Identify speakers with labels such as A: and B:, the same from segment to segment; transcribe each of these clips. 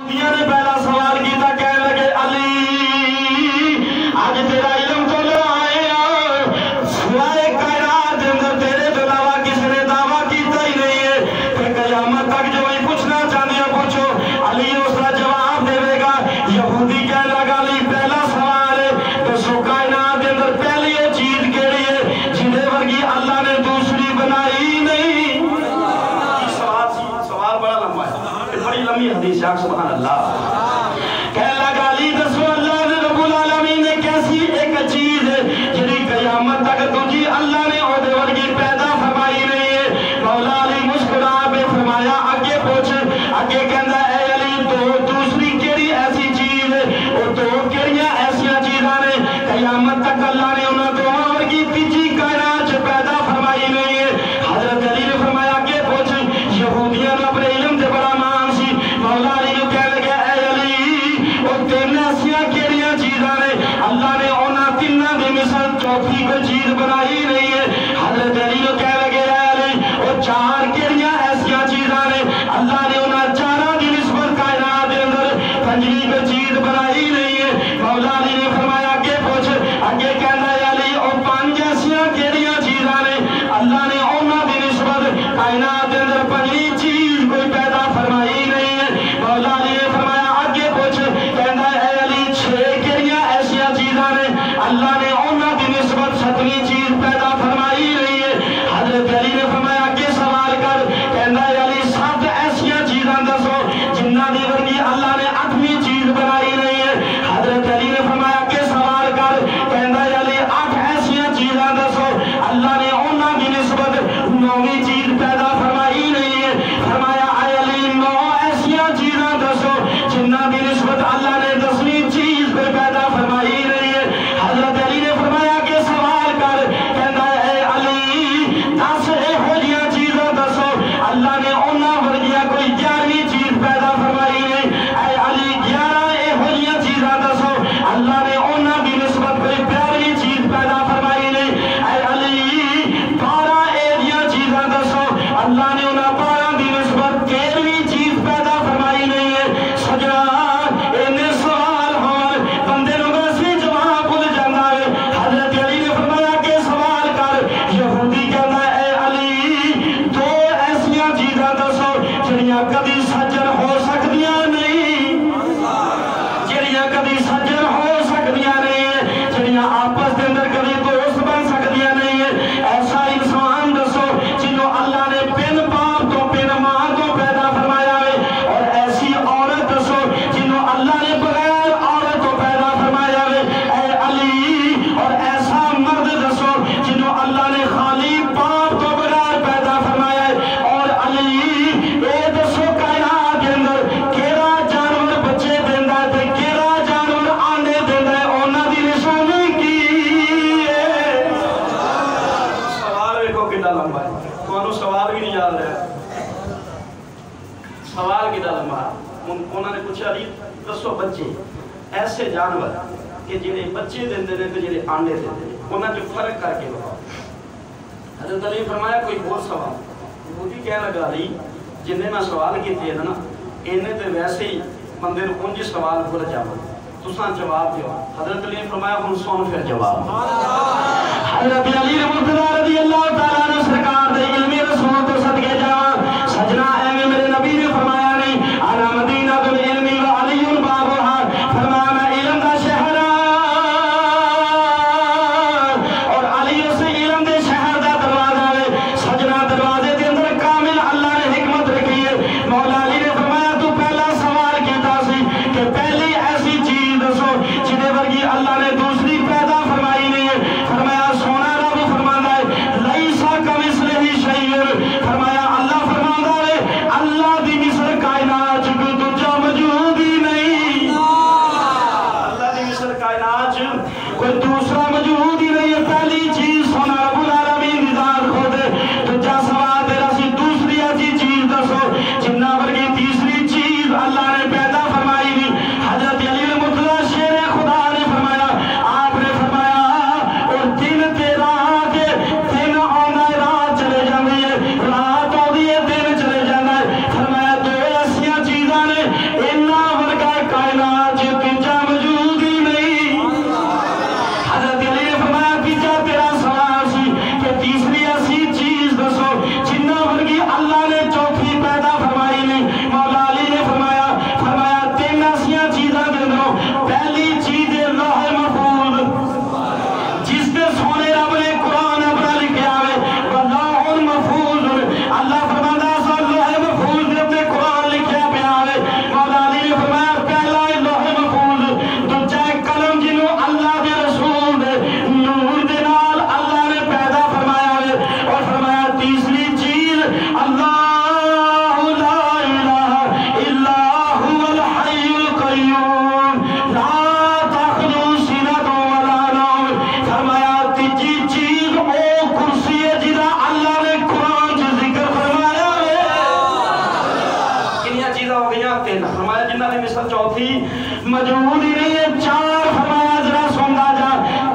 A: دنیا نے پہلا سوال کیتا کہنے لگے علی آج تیرا علم تو لے آئے سوائے کائنات اندر تیرے تو علاوہ کسی نے دعویٰ کیتا ہی نہیں ہے کہ قیامت تک جو ہی پوچھنا چاہتے ہیں پوچھو علی اس کا جواب دے گا یہودی کہنے لگا علی پہلا سوال ہے تو سو کائنات اندر پہلی یہ چیز کیڑی ہے جنہیں ورگی اللہ نے دوسری بنائی نہیں سوال بڑا لمبا ہے بڑی لمبی حدیث ہے سبحان اللہ کہنے لگا علی دسو اللہ نے رب العالمین نے کیسی ایک چیز ہے جنہی قیامت تک تجھی اللہ نے عہدے ورگی پیدا فرمائی نہیں ہے مولا علی مسکرا پہ فرمایا آگے پوچھ آگے کہندا اے علی تو دوسری کیڑی ایسی چیز ہے اور تو کیڑیاں ایسیاں چیزاں نے قیامت تک اللہ نے انہاں تو ورگی تیجی کائنات پیدا فرمائی نہیں ہے حضرت علی نے فرمایا آگے پوچھ یہودیاں نے اپنے علم سے بڑا مان سی مولا علی کو کہنے لگے اے علی اور تین ایسیاں کیڑیاں چیزاں نے اللہ نے انہاں تیناں دی مثل چوتھی کوئی چیز بنائی نہیں ہے حضرت علی کو کہنے لگے اے علی اور چار کیڑیاں ایسیاں چیزاں نے اللہ نے انہاں چاراں دی نسبت کائنات دے اندر پنجویں کوئی چیز بنائی نہیں ہے مولا علی نے فرمایا آگے پوچھ آگے کہنا ہے علی اور پانچ ایسیاں کیڑیاں چیزاں نے اللہ نے انہاں دی نسبت کائنات دے اندر پنجویں چیز کوئی پیدا فرمائی نہیں ہے مولا علی نے فرمایا آگے پوچھ کہنا ہے اے علی چھ کیڑیاں ایسیاں چیزاں نے اللہ نے انہاں دی نسبت ستویں چیز پیدا فرمائی نہیں ہے حضرت علی نے فرمایا آگے سوال کر کہنا ہے علی سات ایسیاں چیزاں دسو جنہاں دی ورگی اللہ نے آٹھویں چیز بنائی نہیں ہے حضرت علی نے فرمایا آگے سوال کر کہنا ہے علی آٹھ ایسیاں چیزاں دسو اللہ نے انہاں دی نسبت نویں چیز پیدا فرمائی نہیں ہے فرمایا اے علی نو ایسیاں چیزاں دسو جنہاں دی نسبت اللہ نے دسویں چیز پہ پیدا فرمائی نہیں ہے حضرت علی نے فرمایا کہ سوال کر کہنا ہے اے علی 10 ایہو جیاں چیزاں دسو اللہ نے انہاں ورگیاں کوئی 11ویں چیز پیدا فرمائی نہیں اے علی 11 ایہو جیاں چیزاں دسو اللہ نے انہاں دی نسبت کوئی 12ویں چیز پیدا فرمائی نہیں اے علی 12 ایہو چیزاں دسو اللہ نے انہاں 12 دی نسبت 13ویں چیز پیدا فرمائی نہیں ہے سجنا انہیں سوال ہون بندے نو ویسے جواب بھول جانا ہے حضرت علی نے فرمایا کہ سوال کر یہودی کہنا ہے اے علی دو ایسیاں چیزاں دسو جڑیاں کبھی سجن ہو سکدیاں نہیں جڑیاں کبھی سجن ہو سکدیاں نہیں ہیں جڑیاں آپس دے اندر کبھی دوست بن سکدیاں نہیں ہیں ایسا انسان دسو جنہوں اللہ نے بن باپ تو بن ماں تو پیدا فرمایا ہے اور ایسی عورت دسو جنہوں اللہ نے بغیر عورت تو پیدا فرمایا ہے اے علی اور ایسا مرد دسو جنہوں اللہ نے خالی باپ تو بغیر پیدا فرمایا ہے اور علی اے دسو کائنات کے اندر کیڑا جانور بچے دیندا ہے تے کیڑا جانور آنڈے دیندا ہے انہاں دی نشانی کی ہے سوال ویکھو کتنا لمبا ہے تمہوں سوال بھی نہیں یاد رہا سوال کتنا لمبا انہوں نے پوچھا علی دسو بچے ایسے جانور کہ جنہیں بچے دیندے نے تو جنہیں آنڈے دیندے نے انہاں جو فرق کر کے بتاؤ حضرت علی فرمایا کوئی اور سوال یہودی کہنے لگا علی جنہیں میں سوال کیتے ہیں نا انہیں تو ویسے ہی بندے نے انجی سوال بھول جاؤ تساں جواب دیو حضرت علی نے فرمایا ہن سن پھر جواب حضرت علی رضی اللہ تعالیٰ عنہ سرکار دے علمی رسول تو صدقے جاواں سجنا ایویں میرے نبی نے فرمایا نہیں انا مدینہ العلم و علی بابها فرمایا میں علم دا شہر اور علی اس علم دے شہر دا دروازہ ہے سجنا دروازے دے اندر کامل اللہ نے حکمت رکھی ہے مولا علی نے فرمایا تو پہلا سوال کیتا سی کہ پہلی ایسی چیز دسو جنہیں ورگی اللہ نے دوسری پیدا فرمائی نہیں ہے فرمایا سونا رب فرماتا ہے لیسا کمثلہ شیء فرمایا اللہ مثل چوتھی موجود ہی نہیں ہے. 4 فرمایا ذرا سندا جا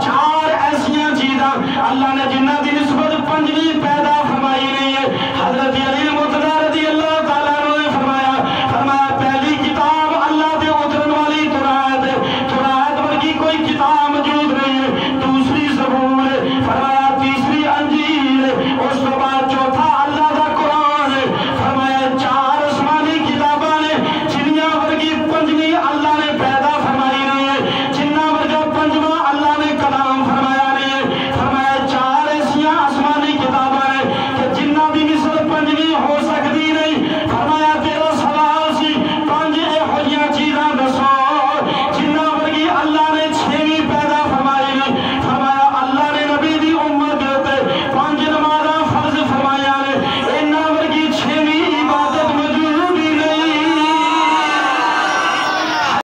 A: 4 ایسیاں چیزاں اللہ نے جنہ دی نسبت 5ویں پیدا